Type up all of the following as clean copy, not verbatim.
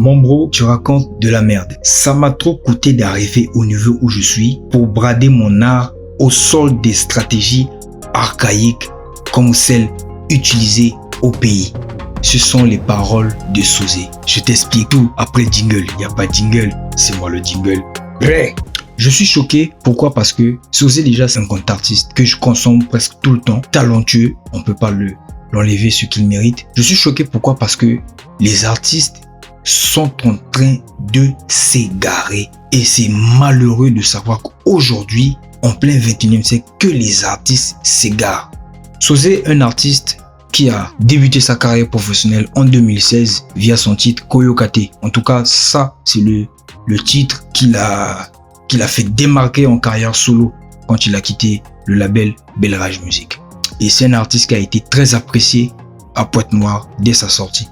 Mon bro, tu racontes de la merde. Ça m'a trop coûté d'arriver au niveau où je suis pour brader mon art au sol des stratégies archaïques comme celles utilisées au pays. Ce sont les paroles de Sosé. Je t'explique tout après le jingle. Il n'y a pas de jingle, c'est moi le jingle. Bref. Je suis choqué. Pourquoi? Parce que Sosé, déjà, c'est un grand artiste que je consomme presque tout le temps. Talentueux. On peut pas l'enlever ce qu'il mérite. Je suis choqué. Pourquoi? Parce que les artistes sont en train de s'égarer. Et c'est malheureux de savoir qu'aujourd'hui, en plein 21e siècle, que les artistes s'égarent. Sosé, un artiste qui a débuté sa carrière professionnelle en 2016 via son titre Koyokate. En tout cas, ça, c'est le titre qu'il a fait démarquer en carrière solo quand il a quitté le label Belle Rage Music. Et c'est un artiste qui a été très apprécié à Pointe-Noire dès sa sortie.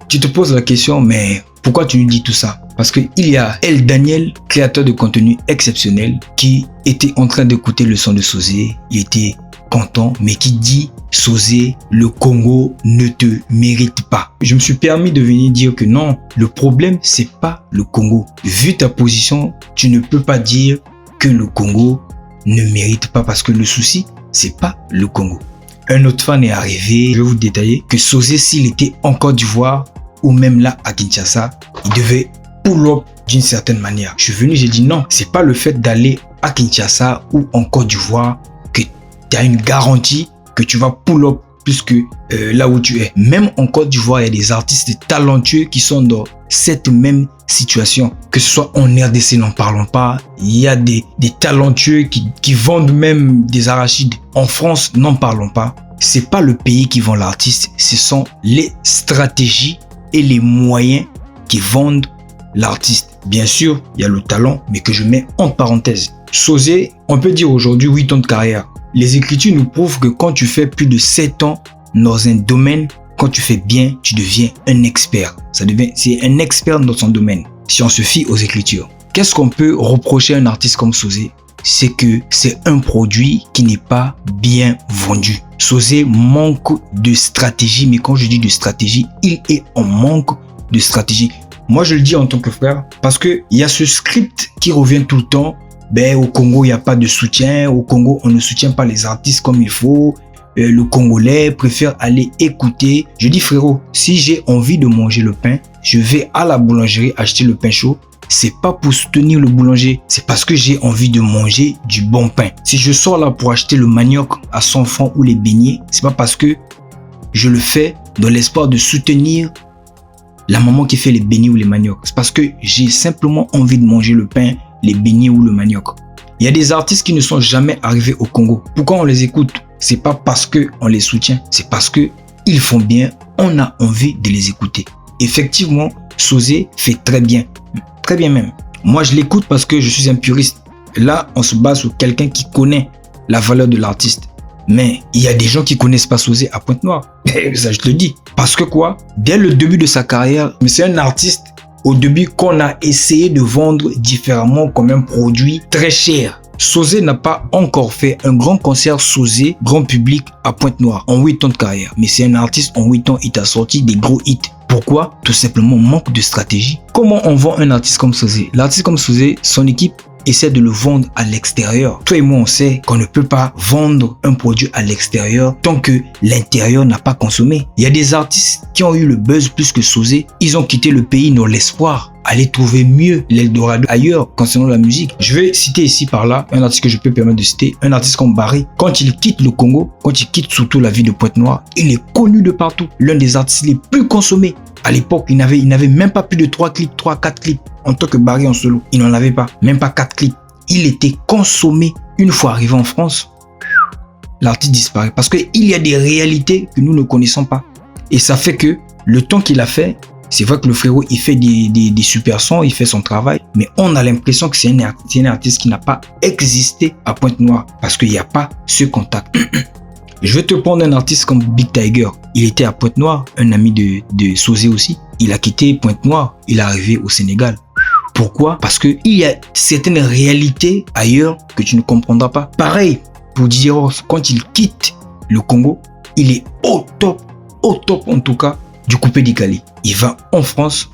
Tu te poses la question, mais pourquoi tu nous dis tout ça? Parce qu'il y a El Daniel, créateur de contenu exceptionnel, qui était en train d'écouter le son de Sosé. Il était content, mais qui dit Sosé, le Congo ne te mérite pas. Je me suis permis de venir dire que non, le problème c'est pas le Congo. Vu ta position, tu ne peux pas dire que le Congo ne mérite pas parce que le souci c'est pas le Congo. Un autre fan est arrivé, je vais vous détailler que Sosé, s'il était en Côte d'Ivoire ou même là à Kinshasa, il devait pull up d'une certaine manière. Je suis venu, j'ai dit non, c'est pas le fait d'aller à Kinshasa ou en Côte d'Ivoire que tu as une garantie que tu vas pull up plus que là où tu es. Même en Côte d'Ivoire, il y a des artistes talentueux qui sont dans cette même situation. Que ce soit en RDC, n'en parlons pas. Il y a des talentueux qui vendent même des arachides. En France, n'en parlons pas. C'est pas le pays qui vend l'artiste, ce sont les stratégies et les moyens qui vendent l'artiste. Bien sûr, il y a le talent, mais que je mets en parenthèse. Sosé, on peut dire aujourd'hui 8 ans de carrière. Les écritures nous prouvent que quand tu fais plus de 7 ans dans un domaine, quand tu fais bien, tu deviens un expert. C'est un expert dans son domaine, si on se fie aux écritures. Qu'est-ce qu'on peut reprocher à un artiste comme Sosé? C'est que c'est un produit qui n'est pas bien vendu. Sosé manque de stratégie, mais quand je dis de stratégie, il est en manque de stratégie. Moi, je le dis en tant que frère, parce qu'il y a ce script qui revient tout le temps. Au Congo, il n'y a pas de soutien. Au Congo, on ne soutient pas les artistes comme il faut. Le Congolais préfère aller écouter. Je dis frérot, si j'ai envie de manger le pain, je vais à la boulangerie acheter le pain chaud. C'est pas pour soutenir le boulanger, c'est parce que j'ai envie de manger du bon pain. Si je sors là pour acheter le manioc à 100 francs ou les beignets, c'est pas parce que je le fais dans l'espoir de soutenir la maman qui fait les beignets ou les maniocs. C'est parce que j'ai simplement envie de manger le pain, les beignets ou le manioc. Il y a des artistes qui ne sont jamais arrivés au Congo. Pourquoi on les écoute? C'est pas parce que on les soutient, c'est parce que ils font bien, on a envie de les écouter. Effectivement, Sosé fait très bien même. Moi, je l'écoute parce que je suis un puriste. Là, on se base sur quelqu'un qui connaît la valeur de l'artiste. Mais il y a des gens qui connaissent pas Sosé à Pointe-Noire. Ça, je te le dis. Parce que quoi? Dès le début de sa carrière, mais c'est un artiste au début qu'on a essayé de vendre différemment comme un produit très cher. Sosé n'a pas encore fait un grand concert Sosé, grand public à Pointe-Noire en 8 ans de carrière. Mais c'est un artiste, en 8 ans, il t'a sorti des gros hits. Pourquoi? Tout simplement manque de stratégie. Comment on vend un artiste comme Sosé? L'artiste comme Sosé, son équipe essaie de le vendre à l'extérieur. Toi et moi, on sait qu'on ne peut pas vendre un produit à l'extérieur tant que l'intérieur n'a pas consommé. Il y a des artistes qui ont eu le buzz plus que Sosé. Ils ont quitté le pays dans l'espoir aller trouver mieux l'Eldorado ailleurs concernant la musique. Je vais citer ici par là un artiste que je peux permettre de citer, un artiste comme Barry. Quand il quitte le Congo, quand il quitte surtout la ville de Pointe-Noire, il est connu de partout. L'un des artistes les plus consommés. À l'époque, il n'avait même pas plus de 3-4 clips. En tant que Barry en solo, il n'en avait pas, même pas 4 clips. Il était consommé. Une fois arrivé en France, l'artiste disparaît parce qu'il y a des réalités que nous ne connaissons pas. Et ça fait que le temps qu'il a fait, c'est vrai que le frérot, il fait des super sons, il fait son travail, mais on a l'impression que c'est un artiste qui n'a pas existé à Pointe-Noire parce qu'il n'y a pas ce contact. Je vais te prendre un artiste comme Big Tiger. Il était à Pointe-Noire, un ami de Sosé aussi. Il a quitté Pointe-Noire, il est arrivé au Sénégal. Pourquoi? Parce qu'il y a certaines réalités ailleurs que tu ne comprendras pas. Pareil pour Dj Ross, quand il quitte le Congo, il est au top en tout cas, du coupé décalé. Il va en France,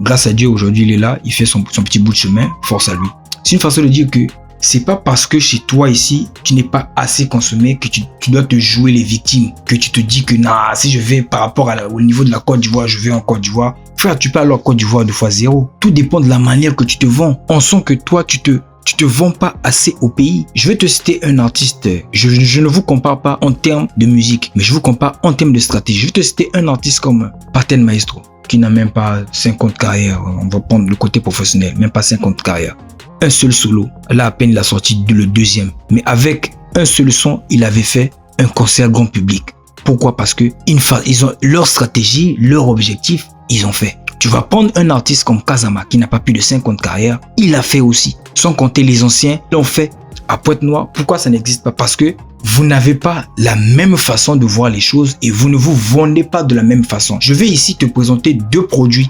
Grâce à Dieu, aujourd'hui, il est là, il fait son petit bout de chemin, force à lui. C'est une façon de dire que c'est pas parce que chez toi ici, tu n'es pas assez consommé que tu dois te jouer les victimes, que tu te dis que nah, si je vais par rapport au niveau de la Côte d'Ivoire, je vais en Côte d'Ivoire. Frère, tu peux aller en Côte d'Ivoire 2x0. Tout dépend de la manière que tu te vends. On sent que toi, tu te vends pas assez au pays. Je vais te citer un artiste. Je ne vous compare pas en termes de musique, mais je vous compare en termes de stratégie. Je vais te citer un artiste comme Paten Maestro, qui n'a même pas 50 carrières. On va prendre le côté professionnel, même pas 50 carrières. Un seul solo. Là, à peine il a sorti le deuxième. Mais avec un seul son, il avait fait un concert grand public. Pourquoi? Parce que ils ont leur stratégie, leur objectif, ils ont fait. Tu vas prendre un artiste comme Kazama qui n'a pas plus de 50 carrières, il a fait aussi. Sans compter les anciens, l'ont fait à Pointe-Noire. Pourquoi ça n'existe pas? Parce que vous n'avez pas la même façon de voir les choses et vous ne vous vendez pas de la même façon. Je vais ici te présenter deux produits.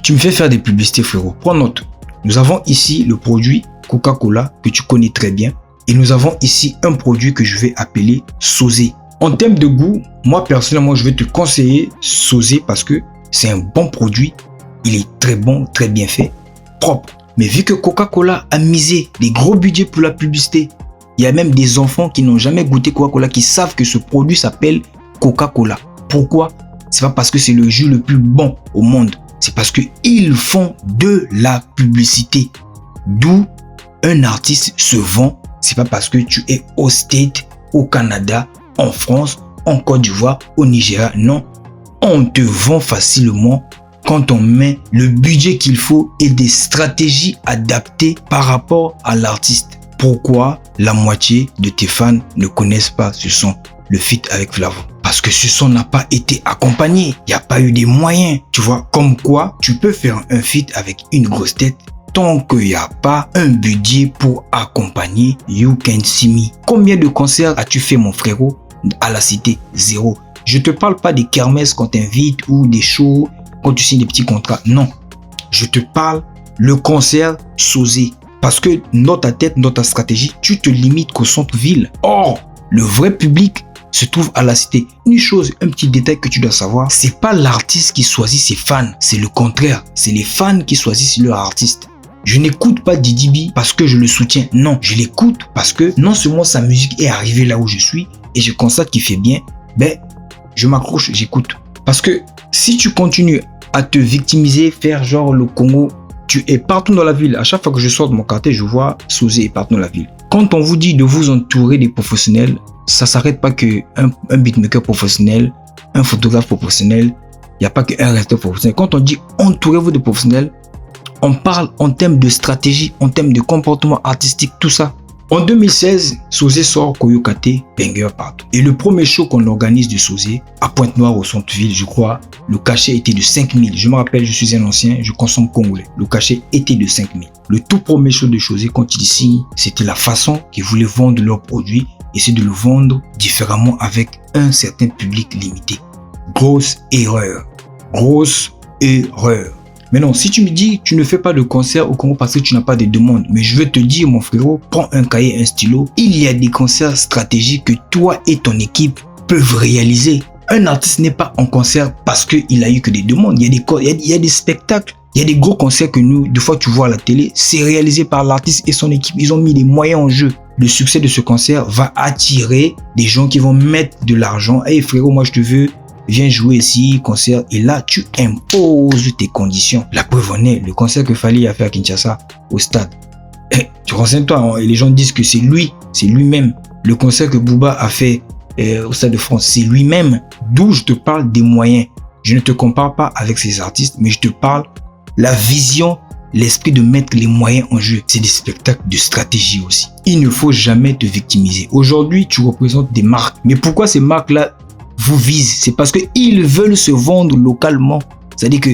Tu me fais faire des publicités, frérot. Prends note. Nous avons ici le produit Coca-Cola que tu connais très bien. Et nous avons ici un produit que je vais appeler Sosé. En termes de goût, moi personnellement, je vais te conseiller Sosé parce que c'est un bon produit. Il est très bon, très bien fait, propre. Mais vu que Coca-Cola a misé des gros budgets pour la publicité, il y a même des enfants qui n'ont jamais goûté Coca-Cola qui savent que ce produit s'appelle Coca-Cola. Pourquoi? C'est pas parce que c'est le jus le plus bon au monde. C'est parce qu'ils font de la publicité. D'où un artiste se vend. C'est pas parce que tu es au States, au Canada, en France, en Côte d'Ivoire, au Nigeria. Non, on te vend facilement quand on met le budget qu'il faut et des stratégies adaptées par rapport à l'artiste. Pourquoi la moitié de tes fans ne connaissent pas ce son, le feat avec Flavo? Parce que ce son n'a pas été accompagné. Il n'y a pas eu des moyens. Tu vois, comme quoi tu peux faire un feat avec une grosse tête tant qu'il n'y a pas un budget pour accompagner You Can See Me. Combien de concerts as-tu fait, mon frérot, à la Cité? Zéro. Je te parle pas des kermesses qu'on t'invite ou des shows quand tu signes des petits contrats. Non. Je te parle le concert Sosé. Parce que dans ta tête, dans ta stratégie, tu te limites qu'au centre-ville. Or, le vrai public se trouve à la Cité. Une chose, un petit détail que tu dois savoir, c'est pas l'artiste qui choisit ses fans, c'est le contraire. C'est les fans qui choisissent leur artiste. Je n'écoute pas Didi B parce que je le soutiens. Non, je l'écoute parce que non seulement sa musique est arrivée là où je suis et je constate qu'il fait bien, ben je m'accroche, j'écoute. Parce que si tu continues à te victimiser, faire genre le Congo, tu es partout dans la ville. À chaque fois que je sors de mon quartier, je vois Sosé est partout dans la ville. Quand on vous dit de vous entourer des professionnels, ça s'arrête pas que un beatmaker professionnel, un photographe professionnel, il n'y a pas qu'un resteur professionnel. Quand on dit entourez-vous de professionnels, on parle en termes de stratégie, en termes de comportement artistique, tout ça. En 2016, Sosé sort Koyokate, banger partout. Et le premier show qu'on organise de Sosé, à Pointe-Noire au centre-ville, je crois, le cachet était de 5000. Je me rappelle, je suis un ancien, je consomme congolais. Le cachet était de 5000. Le tout premier show de Sosé, quand il signe, c'était la façon qu'ils voulaient vendre leurs produits et c'est de le vendre différemment avec un certain public limité. Grosse erreur. Grosse erreur. Maintenant, si tu me dis que tu ne fais pas de concert au Congo parce que tu n'as pas de demande, mais je vais te dire, mon frérot, prends un cahier, un stylo. Il y a des concerts stratégiques que toi et ton équipe peuvent réaliser. Un artiste n'est pas en concert parce qu'il a eu que des demandes. Il y a des spectacles, il y a des gros concerts que nous, des fois tu vois à la télé, c'est réalisé par l'artiste et son équipe. Ils ont mis des moyens en jeu. Le succès de ce concert va attirer des gens qui vont mettre de l'argent. Hey frérot, moi je te veux. Viens jouer ici, concert, et là, tu imposes tes conditions. La preuve en est, le concert que Fally a fait à Kinshasa, au stade. Tu renseignes-toi, hein, et les gens disent que c'est lui-même. Le concert que Booba a fait au Stade de France, c'est lui-même. D'où je te parle des moyens. Je ne te compare pas avec ces artistes, mais je te parle la vision, l'esprit de mettre les moyens en jeu. C'est des spectacles de stratégie aussi. Il ne faut jamais te victimiser. Aujourd'hui, tu représentes des marques. Mais pourquoi ces marques-là vous visent? C'est parce qu'ils veulent se vendre localement. C'est-à-dire que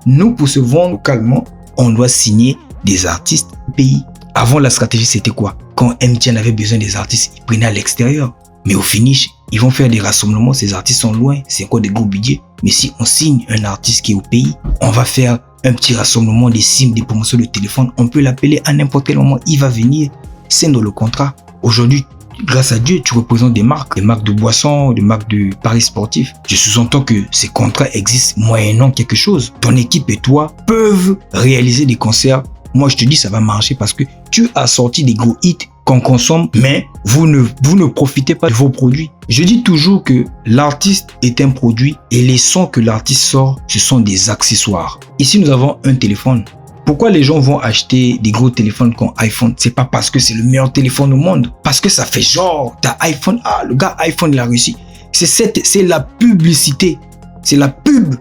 nous, pour se vendre localement, on doit signer des artistes au pays. Avant, la stratégie, c'était quoi? Quand MTN avait besoin des artistes, ils prenaient à l'extérieur. Mais au finish, ils vont faire des rassemblements. Ces artistes sont loin. C'est encore des gros budgets. Mais si on signe un artiste qui est au pays, on va faire un petit rassemblement, des sims, des promotions de téléphone. On peut l'appeler à n'importe quel moment. Il va venir. C'est dans le contrat. Aujourd'hui, grâce à Dieu, tu représentes des marques de boissons, des marques de paris sportifs. Je sous-entends que ces contrats existent moyennant quelque chose. Ton équipe et toi peuvent réaliser des concerts. Moi, je te dis, ça va marcher parce que tu as sorti des gros hits qu'on consomme, mais vous ne profitez pas de vos produits. Je dis toujours que l'artiste est un produit et les sons que l'artiste sort, ce sont des accessoires. Ici, nous avons un téléphone. Pourquoi les gens vont acheter des gros téléphones comme iPhone? C'est pas parce que c'est le meilleur téléphone au monde. Parce que ça fait genre, t'as iPhone, ah, le gars iPhone, il a réussi. C'est la publicité. C'est la pub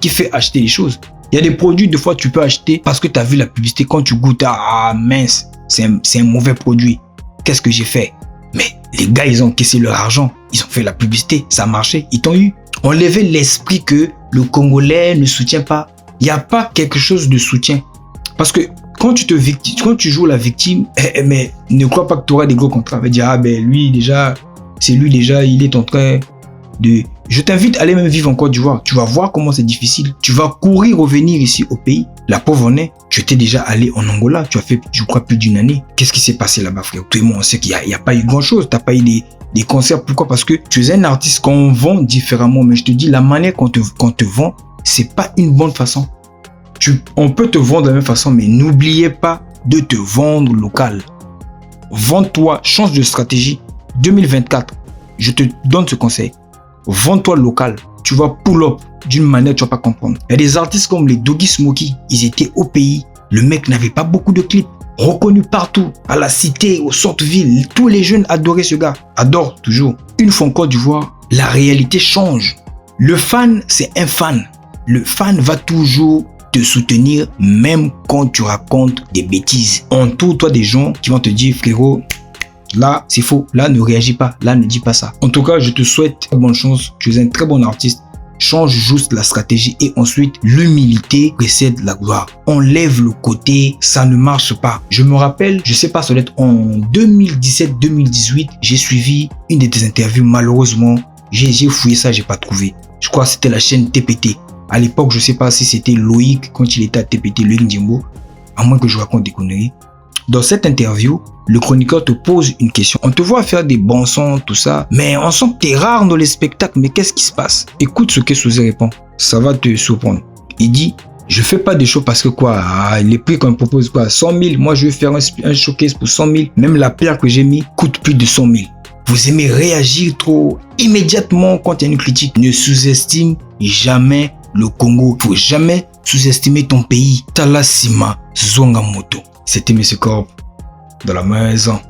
qui fait acheter les choses. Il y a des produits, des fois, tu peux acheter parce que tu as vu la publicité. Quand tu goûtes, ah mince, c'est un mauvais produit. Qu'est-ce que j'ai fait? Mais les gars, ils ont caissé leur argent. Ils ont fait la publicité. Ça a marché. Ils t'ont eu. On levait l'esprit que le Congolais ne soutient pas. Il n'y a pas quelque chose de soutien. Parce que quand tu joues la victime, mais ne crois pas que tu auras des gros contrats. On va dire, ah ben lui déjà, il est en train de... Je t'invite à aller même vivre en Côte d'Ivoire. Tu vas voir comment c'est difficile. Tu vas courir revenir ici au pays. La pauvre en est. Tu étais déjà allé en Angola. Tu as fait, je crois, plus d'1 année. Qu'est-ce qui s'est passé là-bas, frère? Tout le monde sait qu'il n'y a pas eu grand-chose. Tu n'as pas eu des concerts. Pourquoi? Parce que tu es un artiste qu'on vend différemment. Mais je te dis, la manière qu'on te vend, c'est pas une bonne façon. On peut te vendre de la même façon, mais n'oubliez pas de te vendre local. Vends-toi, change de stratégie. 2024, je te donne ce conseil. Vends-toi local. Tu vas pull up d'une manière que tu vas pas comprendre. Il y a des artistes comme les Doggy Smokey. Ils étaient au pays. Le mec n'avait pas beaucoup de clips. Reconnu partout. À la cité, au centre-ville. Tous les jeunes adoraient ce gars. Adorent toujours. Une fois en Côte d'Ivoire, la réalité change. Le fan, c'est un fan. Le fan va toujours te soutenir même quand tu racontes des bêtises. Entoure-toi des gens qui vont te dire, frérot, là, c'est faux. Là, ne réagis pas. Là, ne dis pas ça. En tout cas, je te souhaite bonne chance. Tu es un très bon artiste. Change juste la stratégie et ensuite, l'humilité précède la gloire. Enlève le côté, ça ne marche pas. Je me rappelle, je sais pas, ça doit être en 2017-2018, j'ai suivi une de tes interviews. Malheureusement, j'ai fouillé ça, j'ai pas trouvé. Je crois que c'était la chaîne TPT. À l'époque, je sais pas si c'était Loïc quand il était à TPT, Loïc Ndjimbo, à moins que je raconte des conneries. Dans cette interview, le chroniqueur te pose une question. On te voit faire des bons sons, tout ça, mais on sent que t'es rare dans les spectacles. Mais qu'est-ce qui se passe? Écoute ce que Souzé répond. Ça va te surprendre. Il dit, je fais pas des shows parce que quoi, les prix qu'on me propose quoi, 100 000. Moi, je vais faire un showcase pour 100 000. Même la paire que j'ai mis coûte plus de 100 000. Vous aimez réagir trop immédiatement quand il y a une critique. Ne sous-estime jamais le Congo. Faut jamais sous-estimer ton pays. Talasima Zongamoto. C'était M. Corp dans la maison.